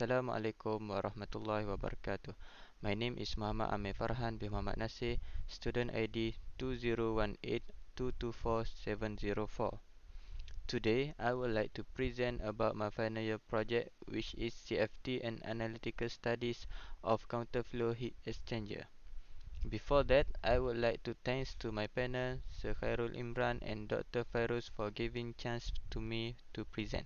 Assalamualaikum warahmatullahi wabarakatuh. My name is Muhammad Amir Farhan bin Muhammad Nasir, student ID 2018224704. Today, I would like to present about my final year project, which is CFD and Analytical Studies of Counterflow Heat Exchanger. Before that, I would like to thanks to my panel, Sir KHAIRUL IMRAN and Dr. FAIRUZ for giving chance to me to present.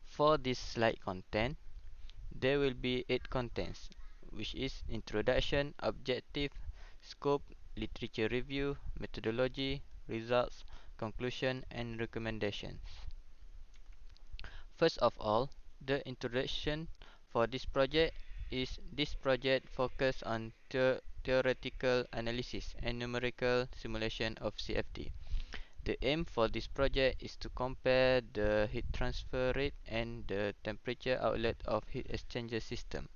For this slide content, there will be 8 contents, which is introduction, objective, scope, literature review, methodology, results, conclusion, and recommendations. First of all, the introduction for this project is this project focus on theoretical analysis and numerical simulation of CFD. The aim for this project is to compare the heat transfer rate and the temperature outlet of heat exchanger system.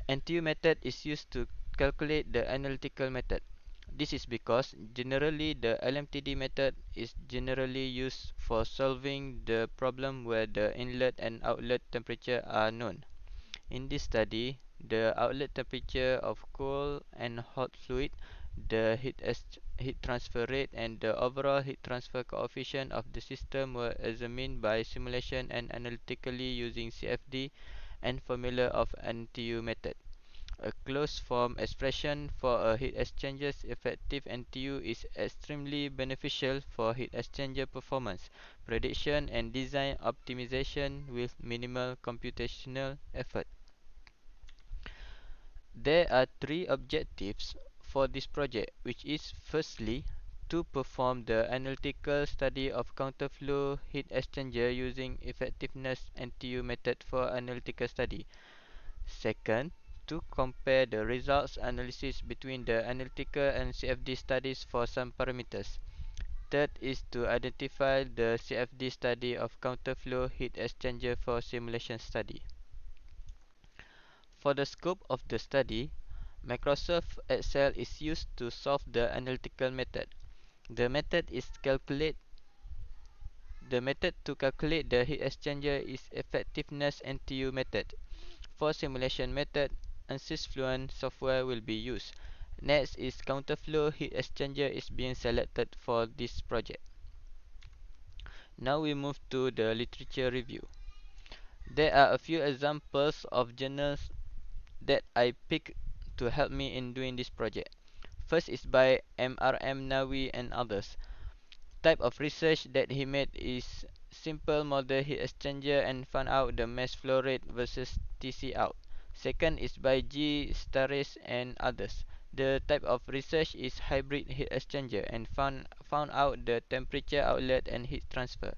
NTU method is used to calculate the analytical method. This is because generally the LMTD method is generally used for solving the problem where the inlet and outlet temperature are known. In this study, the outlet temperature of cold and hot fluid, the heat transfer rate, and the overall heat transfer coefficient of the system were examined by simulation and analytically using CFD and formula of NTU method. A closed form expression for a heat exchanger's effective NTU is extremely beneficial for heat exchanger performance, prediction, and design optimization with minimal computational effort. There are 3 objectives for this project, which is firstly to perform the analytical study of counterflow heat exchanger using effectiveness NTU method for analytical study. Second, to compare the results analysis between the analytical and CFD studies for some parameters. Third is to identify the CFD study of counterflow heat exchanger for simulation study. For the scope of the study, Microsoft Excel is used to solve the analytical method. The method to calculate the heat exchanger is effectiveness NTU method. For simulation method, ANSYS Fluent software will be used. Next is counterflow heat exchanger is being selected for this project. Now we move to the literature review. There are a few examples of journals that I picked to help me in doing this project. First is by MRM, NAWI, and others. Type of research that he made is simple model heat exchanger and found out the mass flow rate versus TC out. Second is by G. Staris and others. The type of research is hybrid heat exchanger and found out the temperature outlet and heat transfer.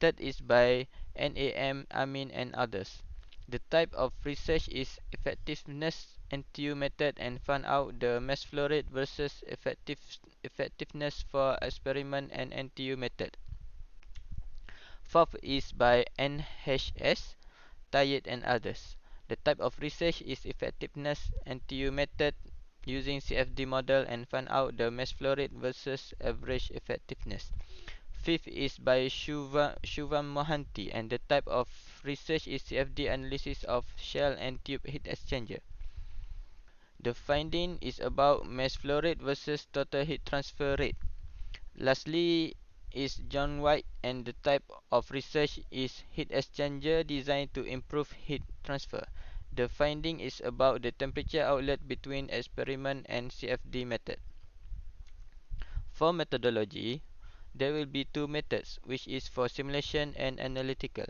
Third is by NAM, Amin, and others. The type of research is effectiveness NTU method and found out the mass flow rate versus effectiveness for experiment and NTU method. Fourth is by NHS, Tayed, and others. The type of research is effectiveness NTU method using CFD model and found out the mass flow rate versus average effectiveness. Fifth is by Shuvam Mohanty, and the type of research is CFD analysis of shell and tube heat exchanger. The finding is about mass flow rate versus total heat transfer rate. Lastly is John White, and the type of research is heat exchanger designed to improve heat transfer. The finding is about the temperature outlet between experiment and CFD method. For methodology, there will be 2 methods, which is for simulation and analytical.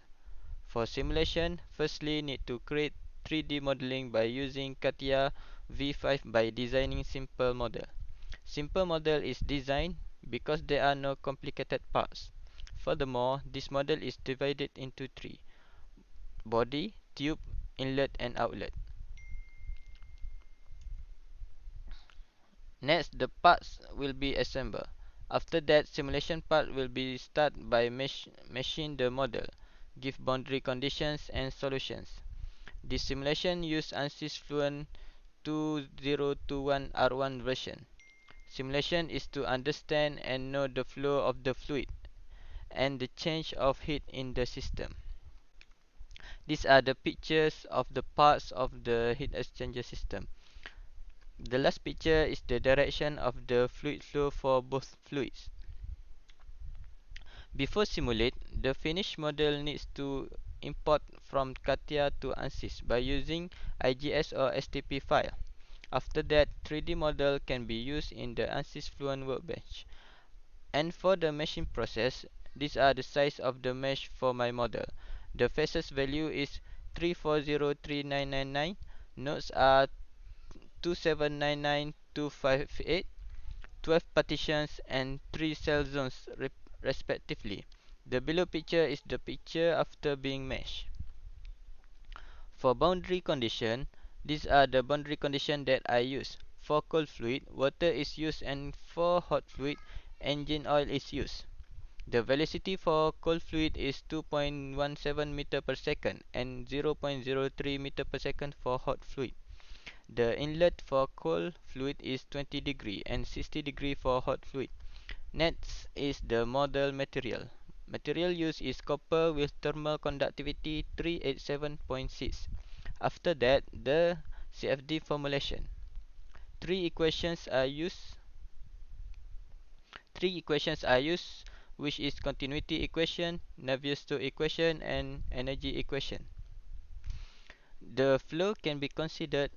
For simulation, firstly need to create 3D modeling by using CATIA V5 by designing simple model. Simple model is designed because there are no complicated parts. Furthermore, this model is divided into 3: body, tube, inlet, and outlet. Next, the parts will be assembled. After that, simulation part will be start by machine the model, give boundary conditions and solutions. This simulation use ANSYS Fluent 2021 R1 version. Simulation is to understand and know the flow of the fluid and the change of heat in the system. These are the pictures of the parts of the heat exchanger system. The last picture is the direction of the fluid flow for both fluids. Before simulate, the finished model needs to import from CATIA to ANSYS by using IGS or STP file. After that, 3D model can be used in the ANSYS Fluent Workbench. And for the meshing process, these are the size of the mesh for my model. The faces value is 3403999. Nodes are 2799258. 12 partitions and 3 cell zones respectively. The below picture is the picture after being meshed. For boundary condition, these are the boundary condition that I use. For cold fluid, water is used, and for hot fluid, engine oil is used. The velocity for cold fluid is 2.17 meter per second and 0.03 meter per second for hot fluid. The inlet for cold fluid is 20 degree and 60 degree for hot fluid. Next is the model material. Material used is copper with thermal conductivity 387.6. After that, the CFD formulation. Three equations are used. Three equations are used, which is continuity equation, Navier-Stokes equation, and energy equation. The flow can be considered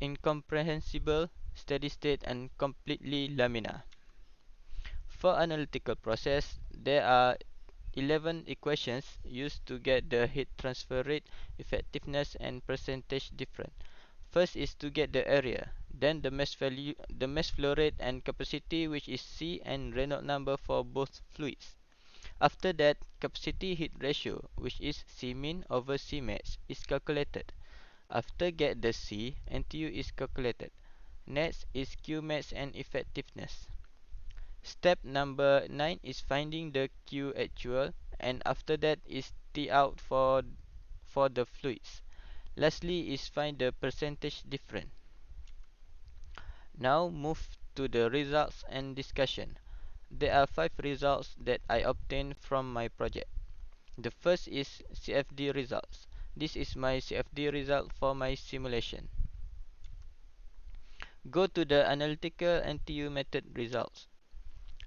incomprehensible, steady state, and completely laminar. For analytical process, there are 11 equations used to get the heat transfer rate, effectiveness, and percentage difference. First is to get the area, then the mass value, the mass flow rate and capacity, which is C, and Reynolds number for both fluids. After that, capacity heat ratio, which is C min over C max, is calculated. After get the C, NTU is calculated. Next is Q max and effectiveness. Step number 9 is finding the Q actual, and after that is T out for the fluids. Lastly is find the percentage difference. Now move to the results and discussion. There are 5 results that I obtained from my project. The first is CFD results. This is my CFD result for my simulation. Go to the analytical NTU method results.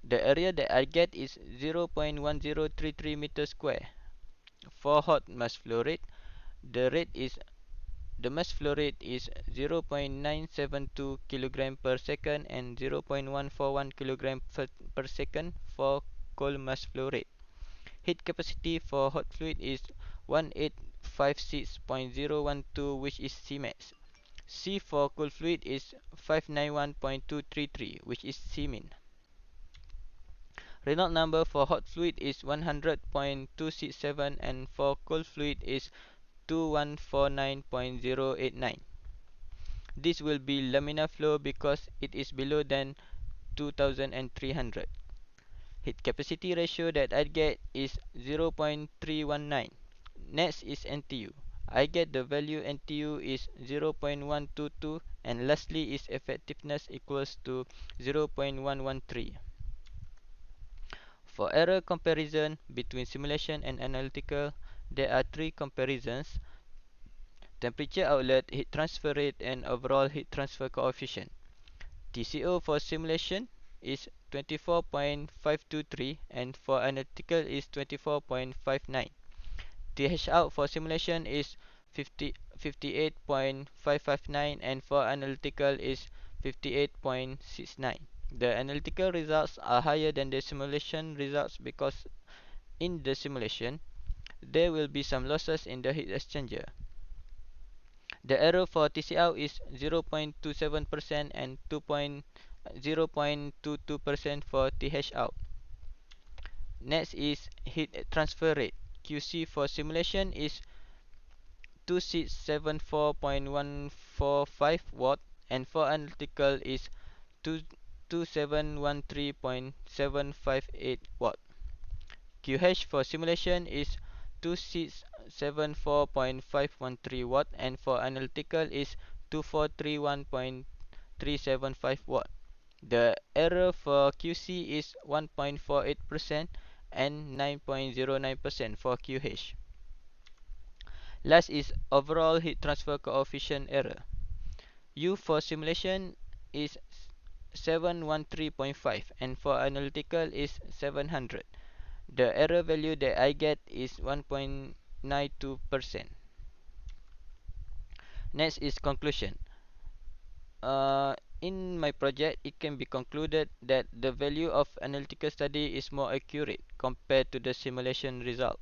The area that I get is 0.1033 meter square. For hot mass flow rate, the rate is the mass flow rate is 0.972 kg per second and 0.141 kg per second for cold mass flow rate. Heat capacity for hot fluid is 1856.012, which is Cmax. C for cold fluid is 591.233, which is Cmin. Reynolds number for hot fluid is 100.267 and for cold fluid is 2149.089. This will be laminar flow because it is below than 2300. Heat capacity ratio that I get is 0.319. Next is NTU. I get the value NTU is 0.122, and lastly is effectiveness equals to 0.113. For error comparison between simulation and analytical, there are 3 comparisons: temperature outlet, heat transfer rate, and overall heat transfer coefficient. TCO for simulation is 24.523 and for analytical is 24.59. TH out for simulation is 58.559 and for analytical is 58.69. The analytical results are higher than the simulation results because in the simulation there will be some losses in the heat exchanger. The error for TC out is 0.27% and 0.22% for TH out. Next is heat transfer rate. QC for simulation is 2674.145 watt and for analytical is 2713.758 watt. QH for simulation is 2674.513 watt and for analytical is 2431.375 watt. The error for QC is 1.48% and 9.09% for QH. Last is overall heat transfer coefficient error. U for simulation is 713.5 and for analytical is 700. The error value that I get is 1.92%. Next is conclusion. In my project, it can be concluded that the value of analytical study is more accurate compared to the simulation result.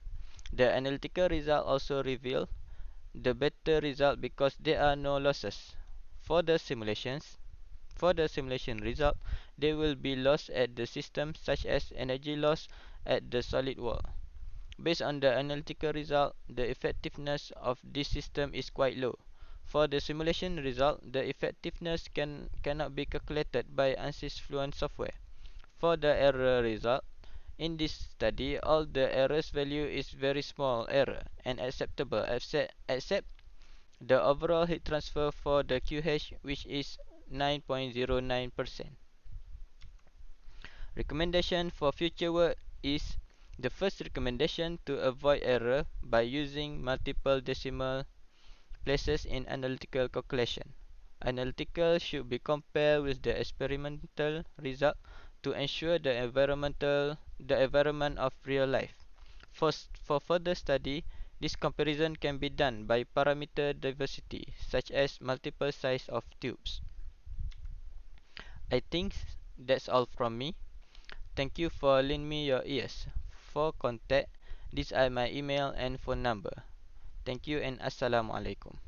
The analytical result also reveal the better result because there are no losses. For the simulations, for the simulation result, there will be loss at the system such as energy loss at the solid wall. Based on the analytical result, the effectiveness of this system is quite low. For the simulation result, the effectiveness cannot be calculated by ANSYS Fluent software. For the error result, in this study, all the errors value is very small error and acceptable except the overall heat transfer for the QH, which is 9.09%. Recommendation for future work is the first recommendation to avoid error by using multiple decimal places in analytical calculation. Analytical should be compared with the experimental result to ensure the environment of real life. For further study, this comparison can be done by parameter diversity, such as multiple size of tubes. I think that's all from me. Thank you for lending me your ears. For contact, these are my email and phone number. Thank you and Assalamualaikum.